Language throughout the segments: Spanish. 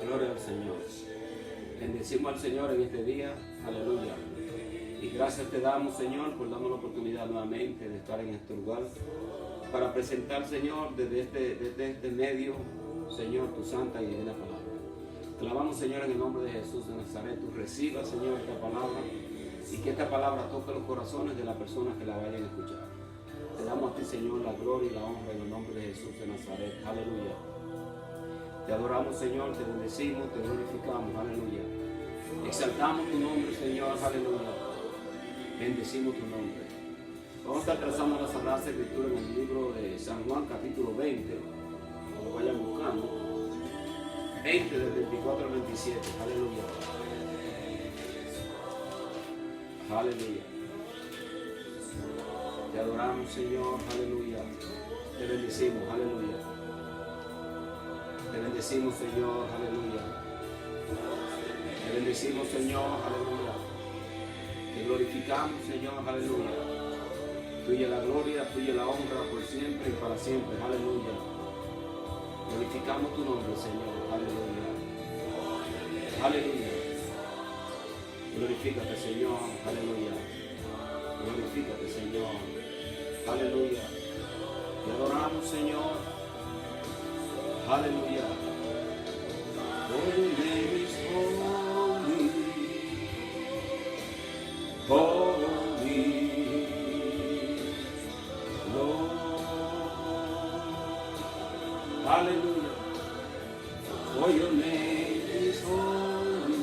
Gloria al Señor. Bendecimos al Señor en este día. Aleluya. Y gracias te damos, Señor, por darnos la oportunidad nuevamente de estar en este lugar para presentar, Señor, desde este medio, Señor, tu santa y divina palabra. Te alabamos, Señor, en el nombre de Jesús de Nazaret. Tú recibas, Señor, esta palabra y que esta palabra toque los corazones de las personas que la vayan a escuchar. Te damos a ti, Señor, la gloria y la honra en el nombre de Jesús de Nazaret. Aleluya. Te adoramos, Señor, te bendecimos, te glorificamos. Aleluya. Exaltamos tu nombre, Señor. Aleluya. Bendecimos tu nombre. Vamos a estar trazando la Sagrada Escritura en el libro de San Juan, capítulo 20. Cuando vayan buscando. 20 del 24 al 27. Aleluya. Aleluya. Te adoramos, Señor. Aleluya. Te bendecimos. Aleluya. Te bendecimos, Señor. Aleluya. Te bendecimos, Señor. Aleluya. Te glorificamos, Señor. Aleluya. Tuya la gloria, tuya la honra por siempre y para siempre. Aleluya. Glorificamos tu nombre, Señor. Aleluya. Aleluya. Glorifícate, Señor. Aleluya. Glorifícate, Señor. Aleluya. Te adoramos, Señor. Aleluya. Oh, your name is holy. Holy. Lord. Aleluya. For your name is holy.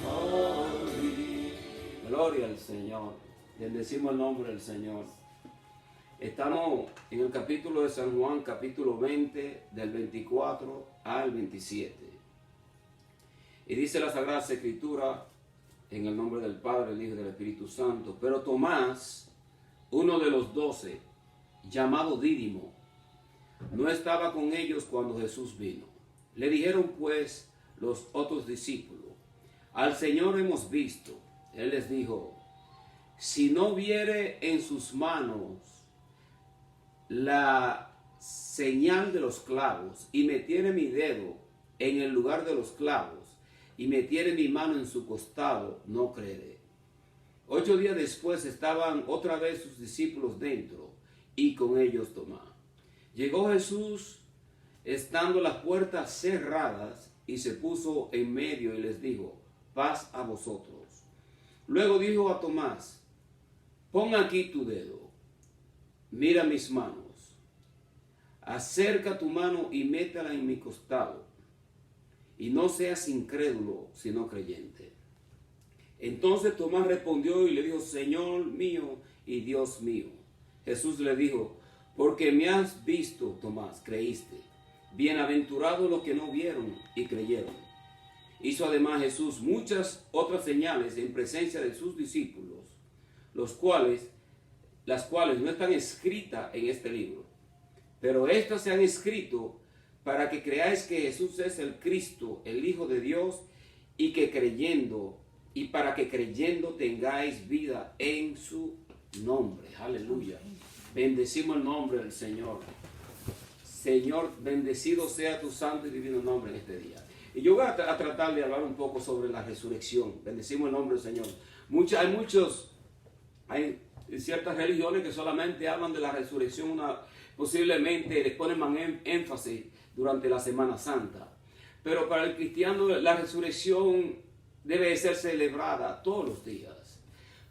Holy. Gloria al Señor. Bendecimos el nombre del Señor. Estamos en el capítulo de San Juan, capítulo 20, del 24 al 27. Y dice la Sagrada Escritura, en el nombre del Padre, del Hijo y del Espíritu Santo. Pero Tomás, uno de los 12, llamado Dídimo, no estaba con ellos cuando Jesús vino. Le dijeron pues los otros discípulos: al Señor hemos visto. Él les dijo: si no viere en sus manos la señal de los clavos, y metiere mi dedo en el lugar de los clavos, y metiere mi mano en su costado, no creeré. 8 días después estaban otra vez sus discípulos dentro, y con ellos Tomás. Llegó Jesús, estando las puertas cerradas, y se puso en medio y les dijo: paz a vosotros. Luego dijo a Tomás: pon aquí tu dedo, mira mis manos, acerca tu mano y métala en mi costado, y no seas incrédulo, sino creyente. Entonces Tomás respondió y le dijo: Señor mío y Dios mío. Jesús le dijo: porque me has visto, Tomás, creíste. Bienaventurados los que no vieron y creyeron. Hizo además Jesús muchas otras señales en presencia de sus discípulos, las cuales no están escritas en este libro. Pero estas se han escrito para que creáis que Jesús es el Cristo, el Hijo de Dios, y para que creyendo tengáis vida en su nombre. Aleluya. Bendecimos el nombre del Señor. Señor, bendecido sea tu santo y divino nombre en este día. Y yo voy a tratar de hablar un poco sobre la resurrección. Bendecimos el nombre del Señor. Hay ciertas religiones que solamente hablan de la resurrección, posiblemente les ponen más énfasis durante la Semana Santa. Pero para el cristiano la resurrección debe ser celebrada todos los días,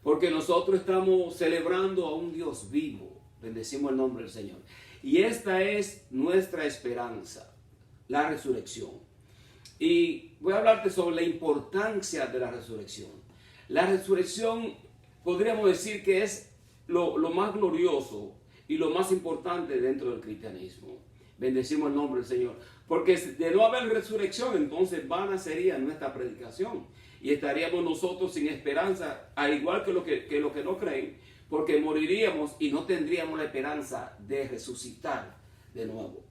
porque nosotros estamos celebrando a un Dios vivo. Bendecimos el nombre del Señor. Y esta es nuestra esperanza, la resurrección. Y voy a hablarte sobre la importancia de la resurrección. La resurrección podríamos decir que es lo más glorioso y lo más importante dentro del cristianismo. Bendecimos el nombre del Señor. Porque de no haber resurrección, entonces vana sería nuestra predicación. Y estaríamos nosotros sin esperanza, al igual que los que no creen, porque moriríamos y no tendríamos la esperanza de resucitar de nuevo.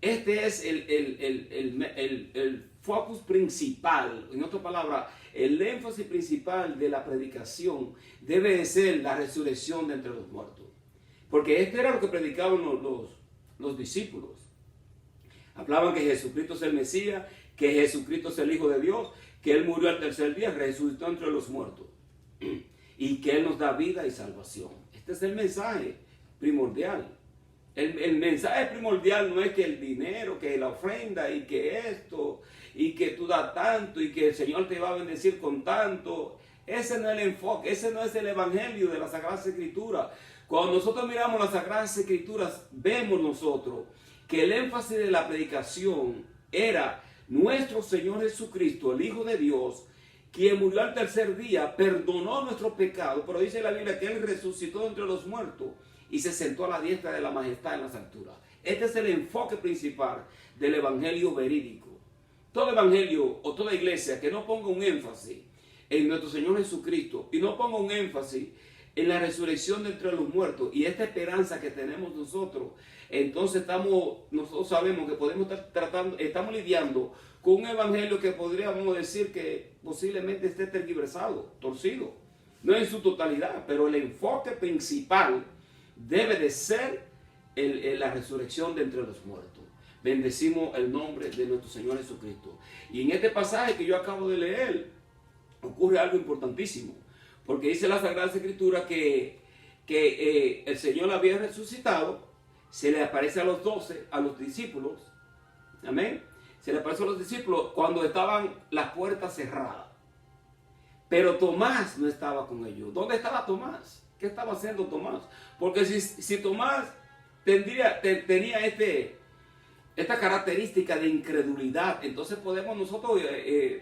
Este es el focus principal, en otras palabras, el énfasis principal de la predicación debe de ser la resurrección de entre los muertos. Porque este era lo que predicaban los discípulos. Hablaban que Jesucristo es el Mesías, que Jesucristo es el Hijo de Dios, que Él murió al tercer día, resucitó entre los muertos y que Él nos da vida y salvación. Este es el mensaje primordial. El mensaje primordial no es que el dinero, que la ofrenda y que esto y que tú das tanto y que el Señor te va a bendecir con tanto. Ese no es el enfoque, ese no es el evangelio de las Sagradas Escrituras. Cuando nosotros miramos las Sagradas Escrituras, vemos nosotros que el énfasis de la predicación era nuestro Señor Jesucristo, el Hijo de Dios, quien murió al tercer día, perdonó nuestros pecados, pero dice la Biblia que Él resucitó entre los muertos y se sentó a la diestra de la majestad en las alturas. Este es el enfoque principal del evangelio verídico. Todo evangelio o toda iglesia que no ponga un énfasis en nuestro Señor Jesucristo y no ponga un énfasis en la resurrección de entre los muertos y esta esperanza que tenemos nosotros, entonces nosotros sabemos que podemos estar estamos lidiando con un evangelio que podríamos decir que posiblemente esté tergiversado, torcido, no en su totalidad, pero el enfoque principal debe de ser la resurrección de entre los muertos. Bendecimos el nombre de nuestro Señor Jesucristo. Y en este pasaje que yo acabo de leer, ocurre algo importantísimo. Porque dice la Sagrada Escritura que el Señor había resucitado, se le aparece a los 12, a los discípulos. Amén. Se le aparece a los discípulos cuando estaban las puertas cerradas. Pero Tomás no estaba con ellos. ¿Dónde estaba Tomás? ¿Qué estaba haciendo Tomás? Porque si Tomás tenía esta característica de incredulidad, entonces podemos nosotros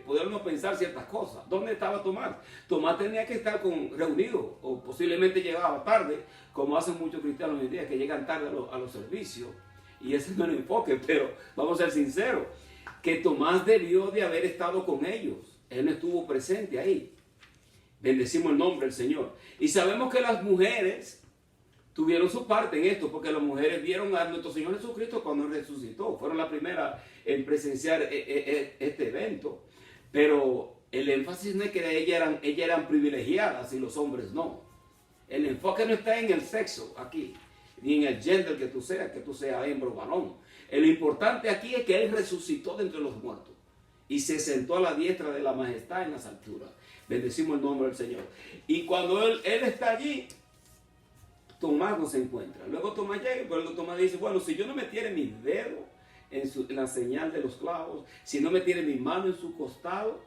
podernos pensar ciertas cosas. ¿Dónde estaba Tomás? Tomás tenía que estar reunido, o posiblemente llegaba tarde, como hacen muchos cristianos hoy en día, que llegan tarde a los servicios. Y ese no es el enfoque, pero vamos a ser sinceros, que Tomás debió de haber estado con ellos. Él no estuvo presente ahí. Bendecimos el nombre del Señor. Y sabemos que las mujeres tuvieron su parte en esto, porque las mujeres vieron a nuestro Señor Jesucristo cuando Él resucitó. Fueron las primeras en presenciar este evento. Pero el énfasis no es que ellas eran privilegiadas y los hombres no. El enfoque no está en el sexo aquí, ni en el gender que tú seas hembra o varón. Lo importante aquí es que Él resucitó de entre los muertos y se sentó a la diestra de la majestad en las alturas. Bendecimos el nombre del Señor. Y cuando Él está allí, Tomás no se encuentra. Luego Tomás llega, pero Tomás dice, bueno, si yo no metiera mi dedo en la señal de los clavos, si no metiera mi mano en su costado,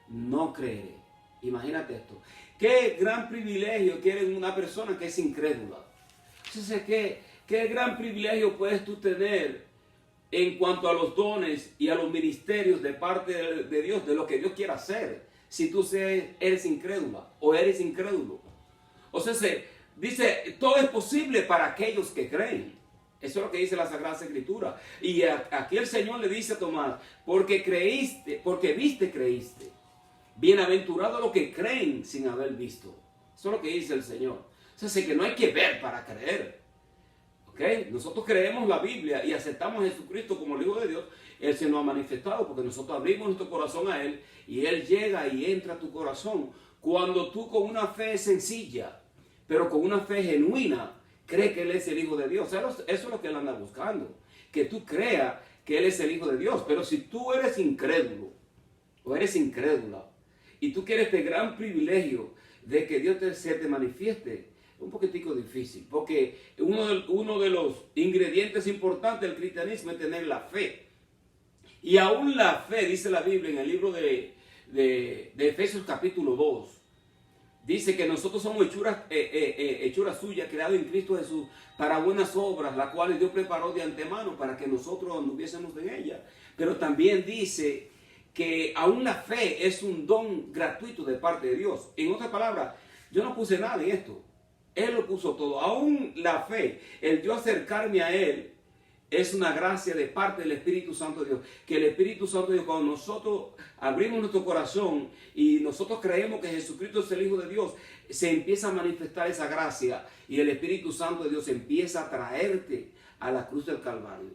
no creeré. Imagínate esto. Qué gran privilegio quiere una persona que es incrédula. Entonces, qué gran privilegio puedes tú tener en cuanto a los dones y a los ministerios de parte de Dios, de lo que Dios quiera hacer, si tú eres incrédula o eres incrédulo. O sea, dice, todo es posible para aquellos que creen. Eso es lo que dice la Sagrada Escritura. Y aquí el Señor le dice a Tomás, porque viste, creíste. Bienaventurado los que creen sin haber visto. Eso es lo que dice el Señor. O sea, que no hay que ver para creer. ¿Okay? Nosotros creemos la Biblia y aceptamos a Jesucristo como el Hijo de Dios. Él se nos ha manifestado porque nosotros abrimos nuestro corazón a Él y Él llega y entra a tu corazón. Cuando tú con una fe sencilla, pero con una fe genuina, crees que Él es el Hijo de Dios. Eso es lo que Él anda buscando. Que tú creas que Él es el Hijo de Dios. Pero si tú eres incrédulo o eres incrédula y tú quieres este gran privilegio de que Dios se te manifieste, un poquitico difícil, porque uno de los ingredientes importantes del cristianismo es tener la fe. Y aún la fe, dice la Biblia en el libro de Efesios capítulo 2, dice que nosotros somos hechuras suyas, creados en Cristo Jesús, para buenas obras, las cuales Dios preparó de antemano para que nosotros anduviésemos en ellas. Pero también dice que aún la fe es un don gratuito de parte de Dios. En otras palabras, yo no puse nada en esto. Él lo puso todo. Aún la fe, el yo acercarme a Él, es una gracia de parte del Espíritu Santo de Dios. Que el Espíritu Santo de Dios, cuando nosotros abrimos nuestro corazón y nosotros creemos que Jesucristo es el Hijo de Dios, se empieza a manifestar esa gracia y el Espíritu Santo de Dios empieza a traerte a la cruz del Calvario.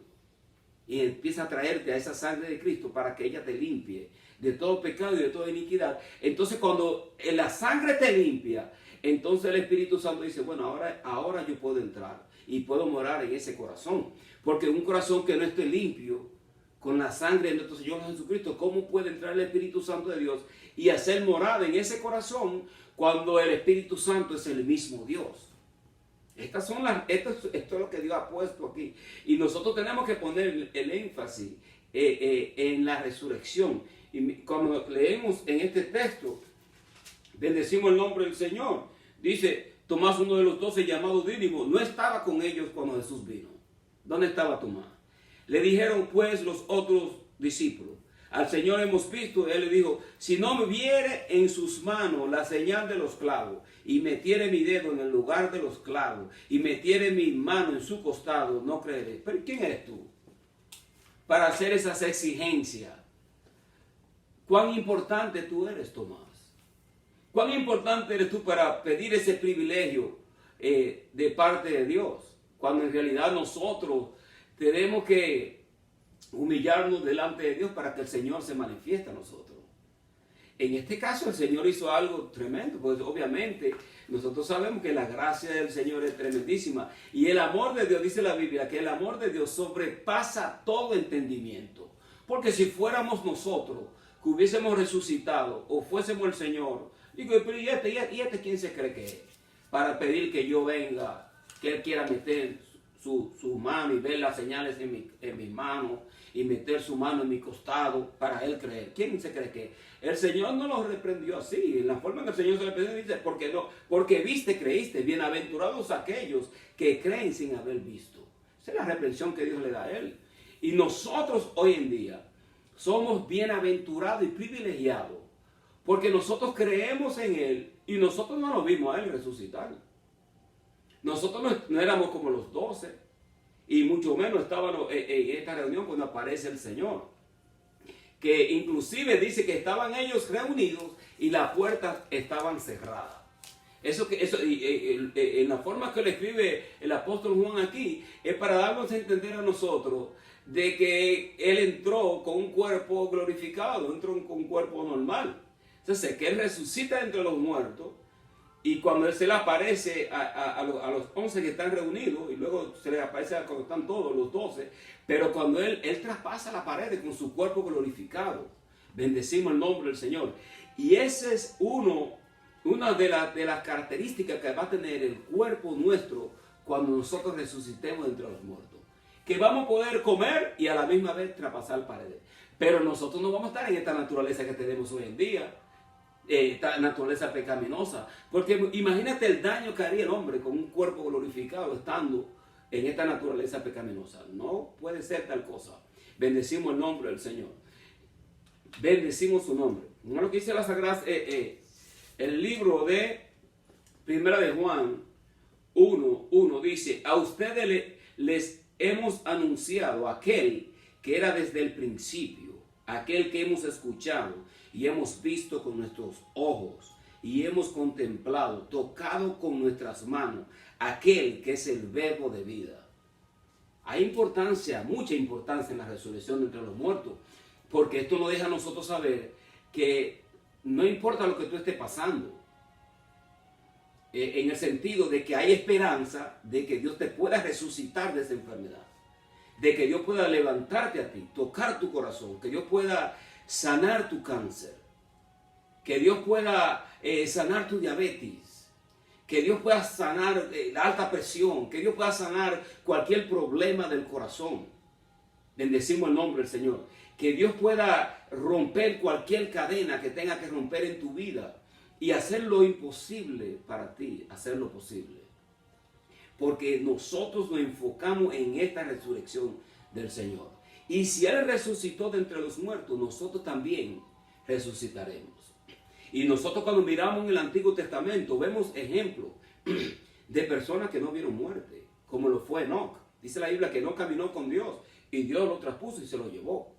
Y empieza a traerte a esa sangre de Cristo para que ella te limpie de todo pecado y de toda iniquidad. Entonces cuando la sangre te limpia, entonces el Espíritu Santo dice, bueno, ahora yo puedo entrar y puedo morar en ese corazón. Porque un corazón que no esté limpio con la sangre de nuestro Señor Jesucristo, ¿cómo puede entrar el Espíritu Santo de Dios y hacer morada en ese corazón cuando el Espíritu Santo es el mismo Dios? Esto es lo que Dios ha puesto aquí. Y nosotros tenemos que poner el énfasis en la resurrección. Y cuando leemos en este texto, bendecimos el nombre del Señor. Dice, Tomás, uno de los 12 llamado Dídimo, no estaba con ellos cuando Jesús vino. ¿Dónde estaba Tomás? Le dijeron pues los otros discípulos, al Señor hemos visto. Él le dijo, si no me viere en sus manos la señal de los clavos, y metiere mi dedo en el lugar de los clavos, y metiere mi mano en su costado, no creeré. Pero ¿quién eres tú para hacer esas exigencias? ¿Cuán importante tú eres, Tomás? ¿Cuán importante eres tú para pedir ese privilegio de parte de Dios? Cuando en realidad nosotros tenemos que humillarnos delante de Dios para que el Señor se manifieste a nosotros. En este caso el Señor hizo algo tremendo, pues obviamente nosotros sabemos que la gracia del Señor es tremendísima. Y el amor de Dios, dice la Biblia, que el amor de Dios sobrepasa todo entendimiento. Porque si fuéramos nosotros que hubiésemos resucitado o fuésemos el Señor, digo, pero ¿y este quién se cree que es? Para pedir que yo venga, que Él quiera meter su mano y ver las señales en mis manos y meter su mano en mi costado para Él creer. ¿Quién se cree que es? El Señor no los reprendió así. En la forma en que el Señor se le reprendió, dice, porque viste, creíste. Bienaventurados aquellos que creen sin haber visto. Esa es la reprensión que Dios le da a Él. Y nosotros hoy en día somos bienaventurados y privilegiados porque nosotros creemos en Él y nosotros no lo vimos a Él resucitar. Nosotros no éramos como los 12 y mucho menos estábamos en esta reunión cuando aparece el Señor. Que inclusive dice que estaban ellos reunidos y las puertas estaban cerradas. En la forma que le escribe el apóstol Juan aquí es para darnos a entender a nosotros de que Él entró con un cuerpo glorificado, entró con un cuerpo normal. Entonces, que Él resucita entre los muertos. Y cuando Él se le aparece a los 11 que están reunidos, y luego se le aparece cuando están todos los 12, pero cuando Él traspasa la pared con su cuerpo glorificado, bendecimos el nombre del Señor. Y esa es una de las características que va a tener el cuerpo nuestro cuando nosotros resucitemos entre los muertos. Que vamos a poder comer y a la misma vez traspasar paredes. Pero nosotros no vamos a estar en esta naturaleza que tenemos hoy en día. Esta naturaleza pecaminosa, porque imagínate el daño que haría el hombre con un cuerpo glorificado estando en esta naturaleza pecaminosa. No puede ser tal cosa. Bendecimos el nombre del Señor, bendecimos su nombre. No lo que dice la Sagrada, el libro de Primera de Juan 1:1 dice, a ustedes les hemos anunciado aquel que era desde el principio, aquel que hemos escuchado y hemos visto con nuestros ojos y hemos contemplado, tocado con nuestras manos, aquel que es el verbo de vida. Hay importancia, mucha importancia en la resurrección de entre los muertos, porque esto nos deja a nosotros saber que no importa lo que tú estés pasando, en el sentido de que hay esperanza de que Dios te pueda resucitar de esa enfermedad, de que Dios pueda levantarte a ti, tocar tu corazón, que Dios pueda sanar tu cáncer, que Dios pueda sanar tu diabetes, que Dios pueda sanar la alta presión, que Dios pueda sanar cualquier problema del corazón. Bendecimos el nombre del Señor. Que Dios pueda romper cualquier cadena que tenga que romper en tu vida y hacer lo imposible para ti, hacer lo posible. Porque nosotros nos enfocamos en esta resurrección del Señor. Y si Él resucitó de entre los muertos, nosotros también resucitaremos. Y nosotros cuando miramos en el Antiguo Testamento, vemos ejemplos de personas que no vieron muerte, como lo fue Enoc. Dice la Biblia que no caminó con Dios y Dios lo traspuso y se lo llevó.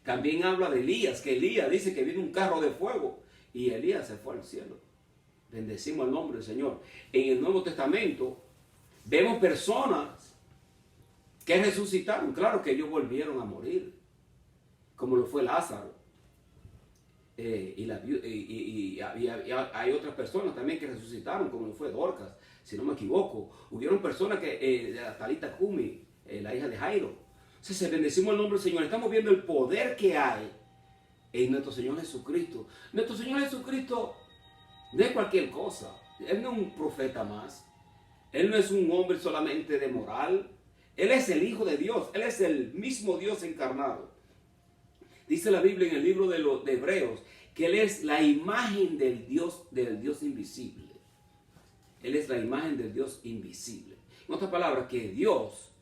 También habla de Elías, que Elías dice que vino un carro de fuego y Elías se fue al cielo. Bendecimos el nombre del Señor. En el Nuevo Testamento vemos personas que resucitaron. Claro que ellos volvieron a morir, como lo fue Lázaro. Y hay otras personas también que resucitaron, como lo fue Dorcas, si no me equivoco. Hubieron personas que, Talita Kumi, la hija de Jairo. Entonces, bendecimos el nombre del Señor. Estamos viendo el poder que hay en nuestro Señor Jesucristo. Nuestro Señor Jesucristo no es cualquier cosa. Él no es un profeta más. Él no es un hombre solamente de moral. Él es el Hijo de Dios. Él es el mismo Dios encarnado. Dice la Biblia en el libro de Hebreos que Él es la imagen del Dios invisible. Él es la imagen del Dios invisible. En otras palabras, que Dios,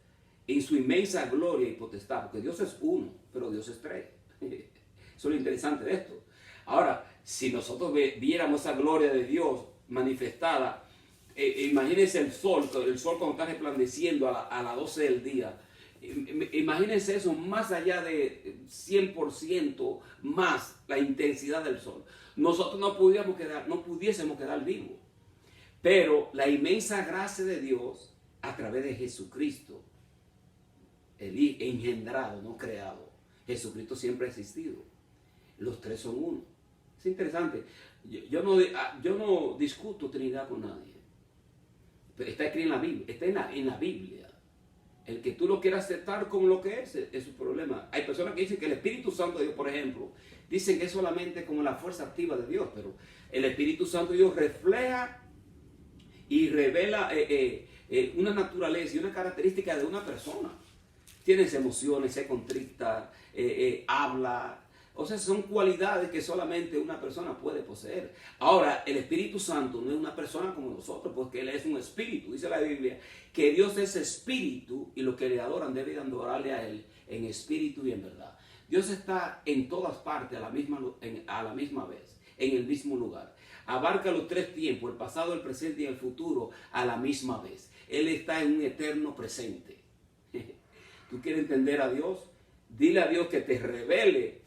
en su inmensa gloria y potestad, porque Dios es uno, pero Dios es tres. Eso es lo interesante de esto. Ahora, si nosotros viéramos esa gloria de Dios manifestada, imagínense el sol cuando está resplandeciendo a las 12 del día. Imagínense eso más allá de 100% más la intensidad del sol. Nosotros no pudiésemos quedar vivos. Pero la inmensa gracia de Dios a través de Jesucristo, el engendrado, no creado. Jesucristo siempre ha existido. Los tres son uno. Es interesante. Yo no discuto Trinidad con nadie. Pero está escrito en la Biblia. Está en la Biblia. El que tú lo quieras aceptar como lo que es su problema. Hay personas que dicen que el Espíritu Santo de Dios, por ejemplo, dicen que es solamente como la fuerza activa de Dios, pero el Espíritu Santo de Dios refleja y revela una naturaleza y una característica de una persona. Tiene emociones, se contricta, habla. O sea, son cualidades que solamente una persona puede poseer. Ahora, el Espíritu Santo no es una persona como nosotros, porque Él es un espíritu. Dice la Biblia que Dios es espíritu y los que le adoran deben adorarle a Él en espíritu y en verdad. Dios está en todas partes a la misma vez, en el mismo lugar. Abarca los tres tiempos, el pasado, el presente y el futuro a la misma vez. Él está en un eterno presente. ¿Tú quieres entender a Dios? Dile a Dios que te revele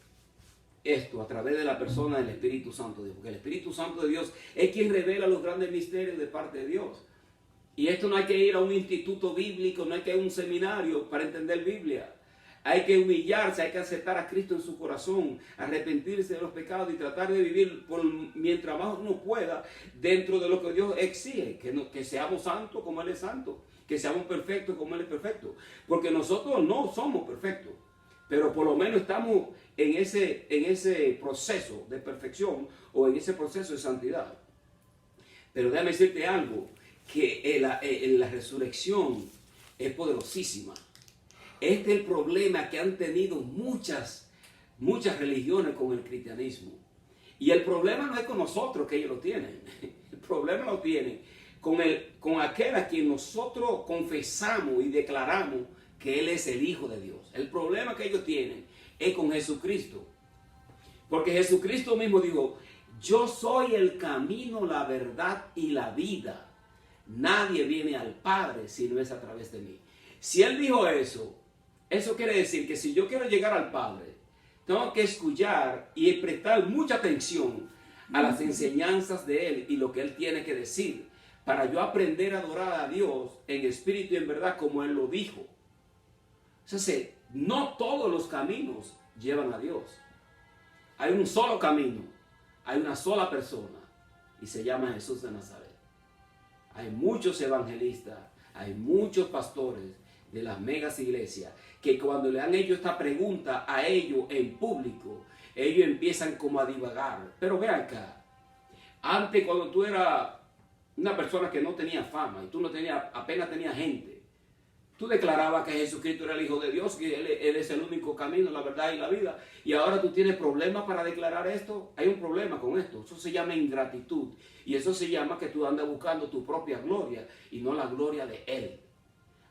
esto a través de la persona del Espíritu Santo de Dios. Porque el Espíritu Santo de Dios es quien revela los grandes misterios de parte de Dios. Y esto no hay que ir a un instituto bíblico, no hay que ir a un seminario para entender Biblia. Hay que humillarse, hay que aceptar a Cristo en su corazón, arrepentirse de los pecados y tratar de vivir mientras más uno pueda dentro de lo que Dios exige, que seamos santos como Él es santo, que seamos perfectos como Él es perfecto. Porque nosotros no somos perfectos, pero por lo menos estamos en ese proceso de perfección o en ese proceso de santidad. Pero déjame decirte algo, que la resurrección es poderosísima. Este es el problema que han tenido muchas religiones con el cristianismo. Y el problema no es con nosotros que ellos lo tienen. El problema lo tienen con aquel a quien nosotros confesamos y declaramos que Él es el Hijo de Dios. El problema que ellos tienen es con Jesucristo. Porque Jesucristo mismo dijo, yo soy el camino, la verdad y la vida. Nadie viene al Padre si no es a través de mí. Si Él dijo eso, eso quiere decir que si yo quiero llegar al Padre, tengo que escuchar y prestar mucha atención a las enseñanzas de Él y lo que Él tiene que decir, para yo aprender a adorar a Dios en espíritu y en verdad como Él lo dijo. O sea, no todos los caminos llevan a Dios. Hay un solo camino, hay una sola persona y se llama Jesús de Nazaret. Hay muchos evangelistas, hay muchos pastores de las megas iglesias que cuando le han hecho esta pregunta a ellos en público, ellos empiezan como a divagar. Pero ve acá, antes cuando tú eras una persona que no tenía fama y tú apenas tenías gente, tú declarabas que Jesucristo era el Hijo de Dios, que Él es el único camino, la verdad y la vida. Y ahora tú tienes problemas para declarar esto. Hay un problema con esto. Eso se llama ingratitud. Y eso se llama que tú andas buscando tu propia gloria y no la gloria de Él.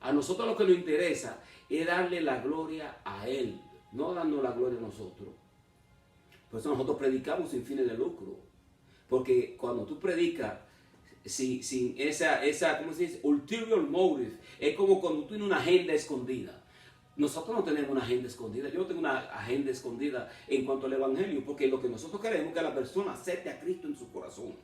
A nosotros lo que nos interesa es darle la gloria a Él, no darnos la gloria a nosotros. Por eso nosotros predicamos sin fines de lucro. Porque cuando tú predicas sin esa ¿cómo se dice? Ulterior motive, es como cuando tú tienes una agenda escondida. Nosotros no tenemos una agenda escondida. Yo no tengo una agenda escondida en cuanto al evangelio, porque lo que nosotros queremos es que la persona acepte a Cristo en su corazón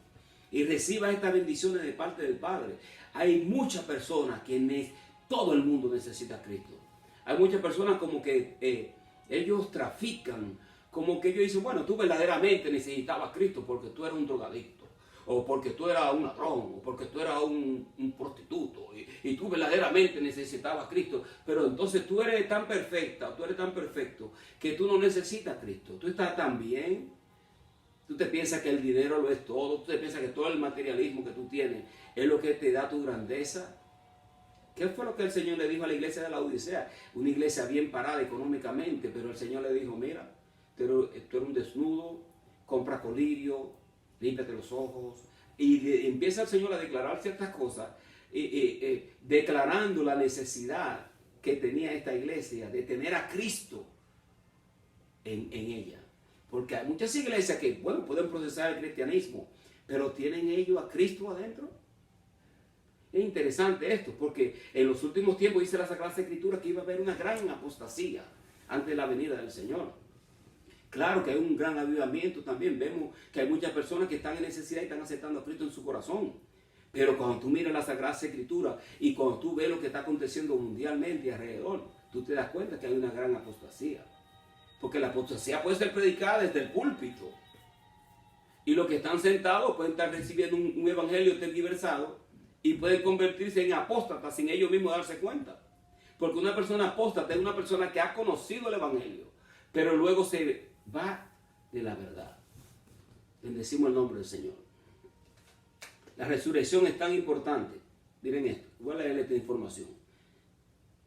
y reciba estas bendiciones de parte del Padre. Hay muchas personas que todo el mundo necesita a Cristo. Hay muchas personas como que ellos trafican, como que ellos dicen, bueno, tú verdaderamente necesitabas a Cristo porque tú eres un drogadicto, o porque tú eras un ladrón, o porque tú eras un prostituto, y tú verdaderamente necesitabas a Cristo. Pero entonces tú eres tan perfecta, tú eres tan perfecto, que tú no necesitas a Cristo. Tú estás tan bien. Tú te piensas que el dinero lo es todo. Tú te piensas que todo el materialismo que tú tienes es lo que te da tu grandeza. ¿Qué fue lo que el Señor le dijo a la iglesia de la Odisea? Una iglesia bien parada económicamente, pero el Señor le dijo, mira, tú eres un desnudo, compra colirio, límpiate los ojos. Y empieza el Señor a declarar ciertas cosas, declarando la necesidad que tenía esta iglesia de tener a Cristo en ella. Porque hay muchas iglesias que, bueno, pueden procesar el cristianismo, pero ¿tienen ellos a Cristo adentro? Es interesante esto, porque en los últimos tiempos dice la Sagrada Escritura que iba a haber una gran apostasía antes de la venida del Señor. Claro que hay un gran avivamiento también. Vemos que hay muchas personas que están en necesidad y están aceptando a Cristo en su corazón. Pero cuando tú miras la Sagrada Escritura y cuando tú ves lo que está aconteciendo mundialmente alrededor, tú te das cuenta que hay una gran apostasía. Porque la apostasía puede ser predicada desde el púlpito. Y los que están sentados pueden estar recibiendo un evangelio tergiversado y pueden convertirse en apóstatas sin ellos mismos darse cuenta. Porque una persona apóstata es una persona que ha conocido el evangelio, pero luego se va de la verdad. Bendecimos el nombre del Señor. La resurrección es tan importante. Miren esto, voy a leer esta información.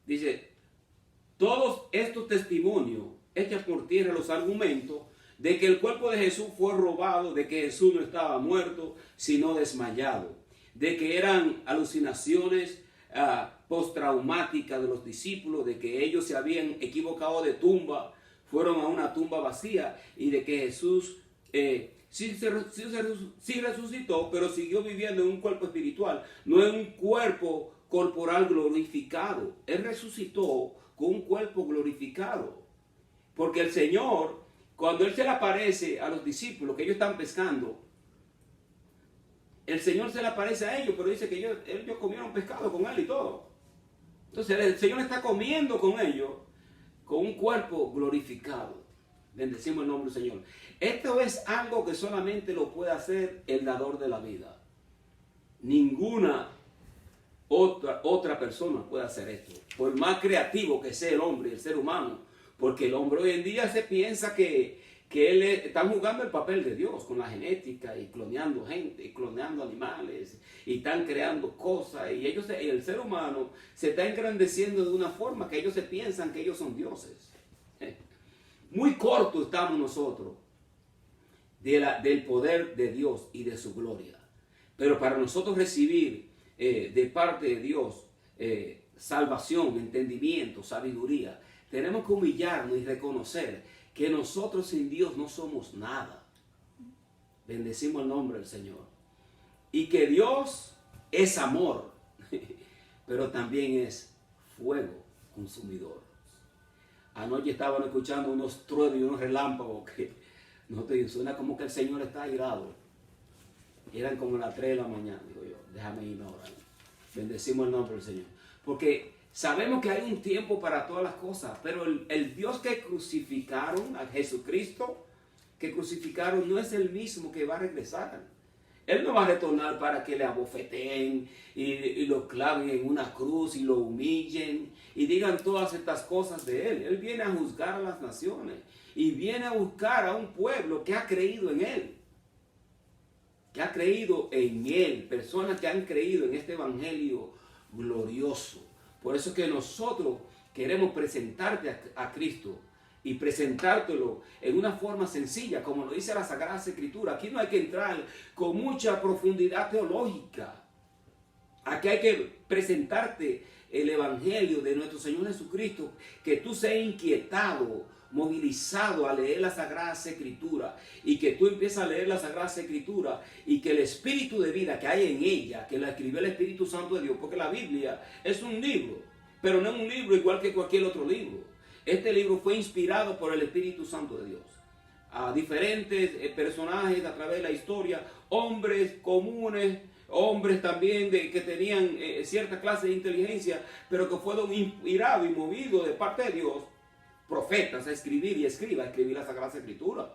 Dice, todos estos testimonios echan por tierra los argumentos de que el cuerpo de Jesús fue robado, de que Jesús no estaba muerto, sino desmayado, de que eran alucinaciones postraumáticas de los discípulos, de que ellos se habían equivocado de tumba, fueron a una tumba vacía, y de que Jesús sí resucitó, pero siguió viviendo en un cuerpo espiritual, no en un cuerpo corporal glorificado. Él resucitó con un cuerpo glorificado. Porque el Señor, cuando Él se le aparece a los discípulos que ellos están pescando, el Señor se le aparece a ellos, pero dice que ellos comieron pescado con Él y todo. Entonces el Señor está comiendo con ellos, con un cuerpo glorificado. Bendecimos el nombre del Señor. Esto es algo que solamente lo puede hacer el dador de la vida. Ninguna otra persona puede hacer esto. Por más creativo que sea el hombre, el ser humano, porque el hombre hoy en día se piensa que él están jugando el papel de Dios con la genética y cloneando gente, y cloneando animales, y están creando cosas, y el ser humano se está engrandeciendo de una forma que ellos se piensan que ellos son dioses. Muy corto estamos nosotros del poder de Dios y de su gloria. Pero para nosotros recibir de parte de Dios salvación, entendimiento, sabiduría, tenemos que humillarnos y reconocer que nosotros sin Dios no somos nada. Bendecimos el nombre del Señor. Y que Dios es amor, pero también es fuego consumidor. Anoche estaban escuchando unos truenos y unos relámpagos que no te suena como que el Señor está airado. Eran como las 3 de la mañana, digo yo, déjame irme ahora. Bendecimos el nombre del Señor. Porque sabemos que hay un tiempo para todas las cosas, pero el Dios que crucificaron, a Jesucristo, que crucificaron, no es el mismo que va a regresar. Él no va a retornar para que le abofeteen y lo claven en una cruz y lo humillen y digan todas estas cosas de Él. Él viene a juzgar a las naciones y viene a buscar a un pueblo que ha creído en Él. Que ha creído en Él, personas que han creído en este evangelio glorioso. Por eso es que nosotros queremos presentarte a Cristo y presentártelo en una forma sencilla, como lo dice la Sagrada Escritura. Aquí no hay que entrar con mucha profundidad teológica. Aquí hay que presentarte el evangelio de nuestro Señor Jesucristo, que tú seas inquietado, movilizado a leer la Sagrada Escritura, y que tú empieces a leer la Sagrada Escritura y que el espíritu de vida que hay en ella, que la escribió el Espíritu Santo de Dios, porque la Biblia es un libro, pero no es un libro igual que cualquier otro libro. Este libro fue inspirado por el Espíritu Santo de Dios a diferentes personajes a través de la historia, hombres comunes, hombres también que tenían cierta clase de inteligencia, pero que fueron inspirados y movidos de parte de Dios, profetas, a escribir la Sagrada Escritura.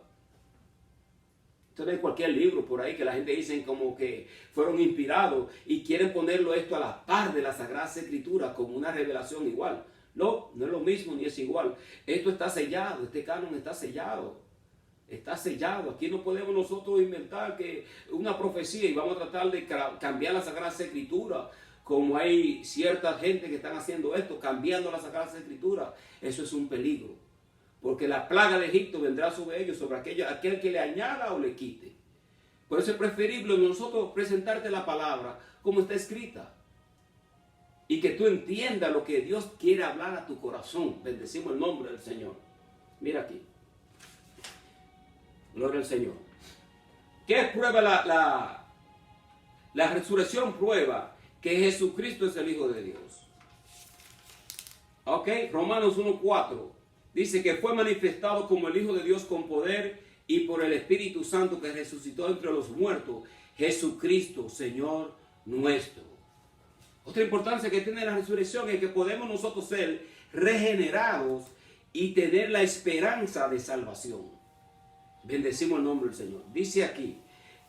Esto no es cualquier libro por ahí que la gente dice como que fueron inspirados y quieren ponerlo esto a la par de la Sagrada Escritura como una revelación igual. No, no es lo mismo ni es igual. Esto está sellado, este canon está sellado. Está sellado. Aquí no podemos nosotros inventar que una profecía y vamos a tratar de cambiar la Sagrada Escritura. Como hay cierta gente que están haciendo esto, cambiando la Sagrada Escritura. Eso es un peligro. Porque la plaga de Egipto vendrá sobre ellos, sobre aquel que le añada o le quite. Por eso es preferible nosotros presentarte la palabra como está escrita. Y que tú entiendas lo que Dios quiere hablar a tu corazón. Bendecimos el nombre del Señor. Mira aquí. Gloria al Señor. ¿Qué prueba la resurrección? Prueba que Jesucristo es el Hijo de Dios. Ok, Romanos 1:4. Dice que fue manifestado como el Hijo de Dios con poder y por el Espíritu Santo que resucitó entre los muertos, Jesucristo, Señor nuestro. Otra importancia que tiene la resurrección es que podemos nosotros ser regenerados y tener la esperanza de salvación. Bendecimos el nombre del Señor. Dice aquí,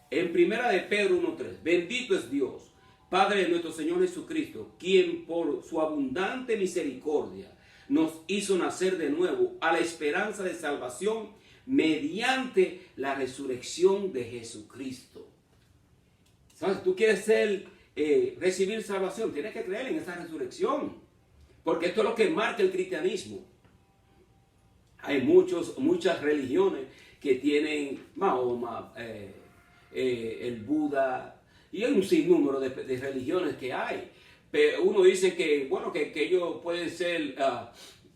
en 1 de Pedro 1:3, bendito es Dios, Padre de nuestro Señor Jesucristo, quien por su abundante misericordia nos hizo nacer de nuevo a la esperanza de salvación mediante la resurrección de Jesucristo. ¿Sabes? Tú quieres recibir salvación, tienes que creer en esa resurrección, porque esto es lo que marca el cristianismo. Hay muchas religiones que tienen Mahoma, el Buda, y hay un sinnúmero de religiones que hay. Pero uno dice que, bueno, que ellos pueden ser,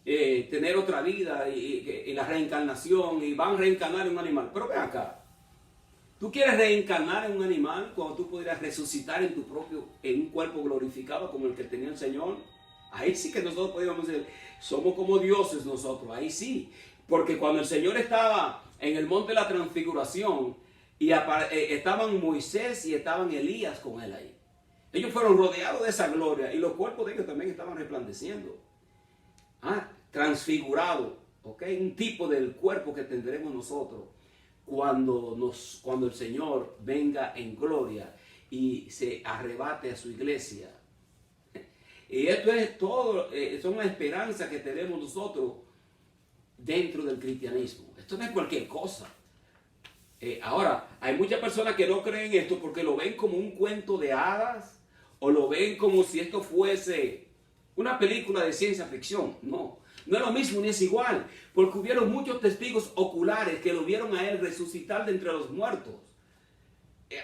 tener otra vida y la reencarnación y van a reencarnar en un animal. Pero ven acá, ¿tú quieres reencarnar en un animal cuando tú pudieras resucitar en un cuerpo glorificado como el que tenía el Señor? Ahí sí que nosotros podríamos decir, somos como dioses nosotros, ahí sí. Porque cuando el Señor estaba en el monte de la transfiguración y estaban Moisés y estaban Elías con él ahí. Ellos fueron rodeados de esa gloria y los cuerpos de ellos también estaban resplandeciendo. Transfigurado, ¿ok? Un tipo del cuerpo que tendremos nosotros cuando el Señor venga en gloria y se arrebate a su iglesia. Y esto es todo, son una esperanza que tenemos nosotros dentro del cristianismo. Esto no es cualquier cosa. Ahora, hay muchas personas que no creen esto porque lo ven como un cuento de hadas o lo ven como si esto fuese una película de ciencia ficción. No, no es lo mismo ni es igual, porque hubieron muchos testigos oculares que lo vieron a él resucitar de entre los muertos.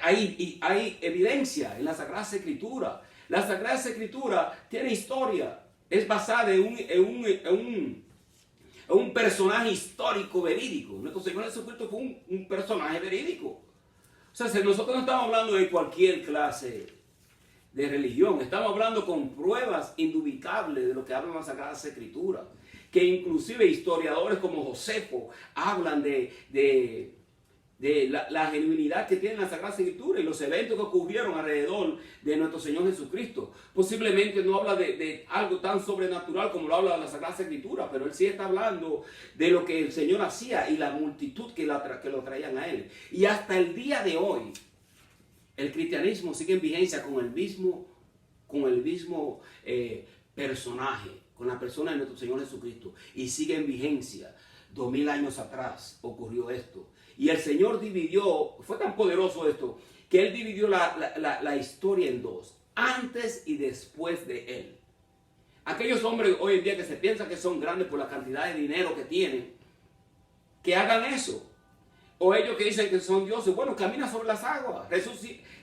Hay evidencia en la Sagrada Escritura. La Sagrada Escritura tiene historia, es basada en un personaje histórico verídico. Nuestro Señor Jesucristo fue un personaje verídico. O sea, si nosotros no estamos hablando de cualquier clase de religión, estamos hablando con pruebas indubitables de lo que habla la Sagrada Escritura, que inclusive historiadores como Josefo hablan de la genuinidad que tiene la Sagrada Escritura y los eventos que ocurrieron alrededor de nuestro Señor Jesucristo. Posiblemente no habla de algo tan sobrenatural como lo habla la Sagrada Escritura, pero él sí está hablando de lo que el Señor hacía y la multitud que lo traían a él. Y hasta el día de hoy, el cristianismo sigue en vigencia con el mismo personaje, con la persona de nuestro Señor Jesucristo. Y sigue en vigencia. 2000 años atrás ocurrió esto. Y el Señor dividió, fue tan poderoso esto, que Él dividió la historia en dos, antes y después de Él. Aquellos hombres hoy en día que se piensan que son grandes por la cantidad de dinero que tienen, que hagan eso. O ellos que dicen que son dioses, bueno, camina sobre las aguas,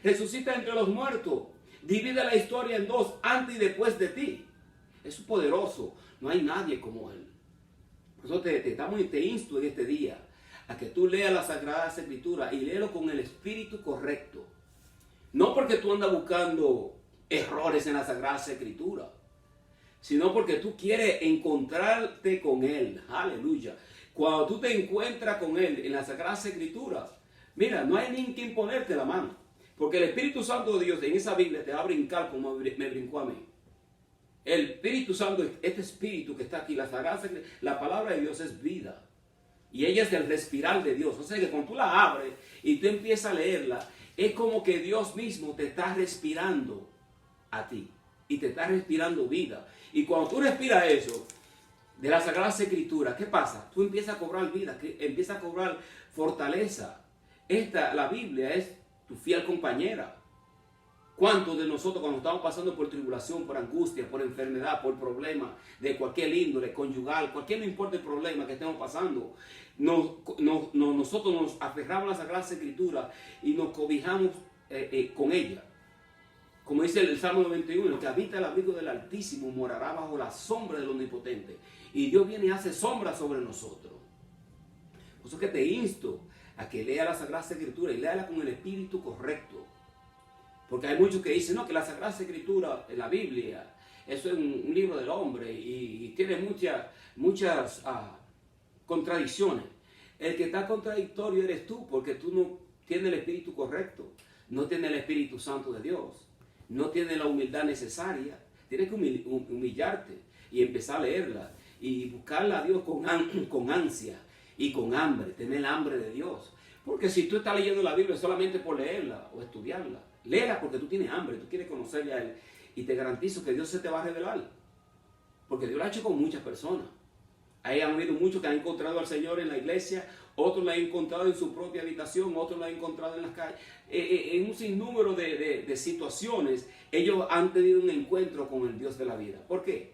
resucita entre los muertos, divide la historia en dos, antes y después de ti. Es poderoso, no hay nadie como Él. Por eso te insto en este día a que tú leas la Sagrada Escritura y léelo con el espíritu correcto. No porque tú andas buscando errores en la Sagrada Escritura, sino porque tú quieres encontrarte con Él. Aleluya. Cuando tú te encuentras con Él en la Sagrada Escritura, mira, no hay ni que imponerte la mano. Porque el Espíritu Santo de Dios en esa Biblia te va a brincar como me brincó a mí. El Espíritu Santo, este Espíritu que está aquí, la palabra de Dios es vida. Y ella es el respirar de Dios. O sea que cuando tú la abres y tú empiezas a leerla, es como que Dios mismo te está respirando a ti. Y te está respirando vida. Y cuando tú respiras eso de las Sagradas Escrituras, ¿qué pasa? Tú empiezas a cobrar vida, empiezas a cobrar fortaleza. La Biblia es tu fiel compañera. ¿Cuántos de nosotros cuando estamos pasando por tribulación, por angustia, por enfermedad, por problemas de cualquier índole, conyugal, cualquier no importa el problema que estemos pasando, nosotros nos aferramos a las Sagradas Escrituras y nos cobijamos con ella? Como dice el Salmo 91, el que habita el abrigo del Altísimo morará bajo la sombra del Omnipotente. Y Dios viene y hace sombra sobre nosotros. Por eso que te insto a que lea la Sagrada Escritura y léala con el espíritu correcto. Porque hay muchos que dicen, no, que la Sagrada Escritura, la Biblia, eso es un libro del hombre y tiene muchas contradicciones. El que está contradictorio eres tú, porque tú no tienes el espíritu correcto, no tienes el Espíritu Santo de Dios, no tienes la humildad necesaria. Tienes que humillarte y empezar a leerla y buscarla a Dios con ansia y con hambre, tener hambre de Dios. Porque si tú estás leyendo la Biblia solamente por leerla o estudiarla, léela porque tú tienes hambre, tú quieres conocerle a Él. Y te garantizo que Dios se te va a revelar. Porque Dios lo ha hecho con muchas personas. Ahí han habido muchos que han encontrado al Señor en la iglesia, otros lo han encontrado en su propia habitación, otros lo han encontrado en las calles. En un sinnúmero de situaciones, ellos han tenido un encuentro con el Dios de la vida. ¿Por qué?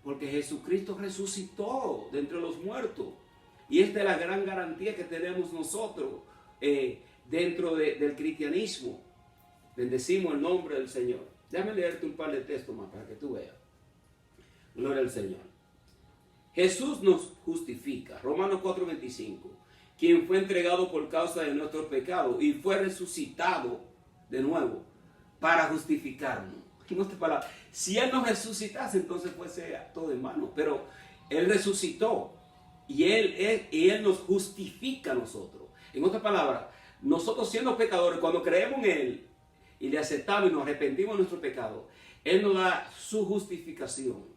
Porque Jesucristo resucitó de entre los muertos. Y esta es la gran garantía que tenemos nosotros dentro del cristianismo. Bendecimos el nombre del Señor. Déjame leerte un par de textos más para que tú veas. Gloria al Señor. Jesús nos justifica. Romanos 4:25. Quien fue entregado por causa de nuestros pecados y fue resucitado de nuevo para justificarnos. En otras palabras, si Él nos resucitase, entonces fuese todo en vano. Pero Él resucitó y Él nos justifica a nosotros. En otras palabras, nosotros siendo pecadores, cuando creemos en Él y le aceptamos y nos arrepentimos de nuestro pecado, Él nos da su justificación.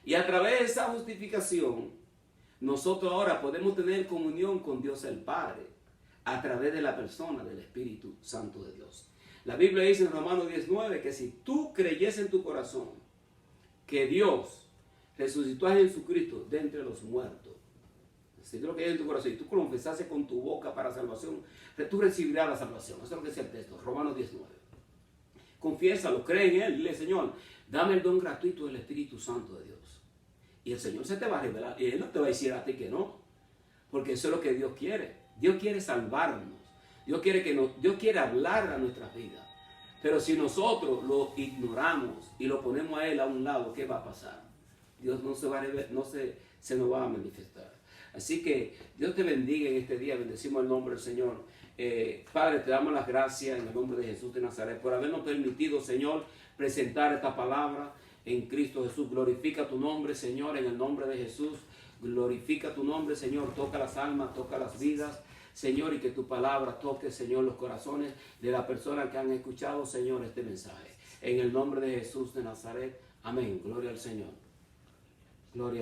Y a través de esa justificación, nosotros ahora podemos tener comunión con Dios el Padre a través de la persona del Espíritu Santo de Dios. La Biblia dice en Romanos 10:9 que si tú creyes en tu corazón que Dios resucitó a Jesucristo de entre los muertos, si tú lo crees en tu corazón y tú confesases con tu boca para salvación, tú recibirás la salvación. Eso es lo que dice el texto, Romanos 10:9. Confiésalo, cree en Él, dile, Señor, dame el don gratuito del Espíritu Santo de Dios. Y el Señor se te va a revelar. Y Él no te va a decir a ti que no. Porque eso es lo que Dios quiere. Dios quiere salvarnos. Dios quiere hablar a nuestras vidas. Pero si nosotros lo ignoramos y lo ponemos a Él a un lado, ¿qué va a pasar? Dios no se va a revelar, se nos va a manifestar. Así que Dios te bendiga en este día. Bendecimos el nombre del Señor. Padre, te damos las gracias en el nombre de Jesús de Nazaret por habernos permitido, Señor, presentar esta palabra en Cristo Jesús. Glorifica tu nombre, Señor, en el nombre de Jesús. Glorifica tu nombre, Señor. Toca las almas, toca las vidas, Señor, y que tu palabra toque, Señor, los corazones de las personas que han escuchado, Señor, este mensaje. En el nombre de Jesús de Nazaret. Amén. Gloria al Señor. Gloria.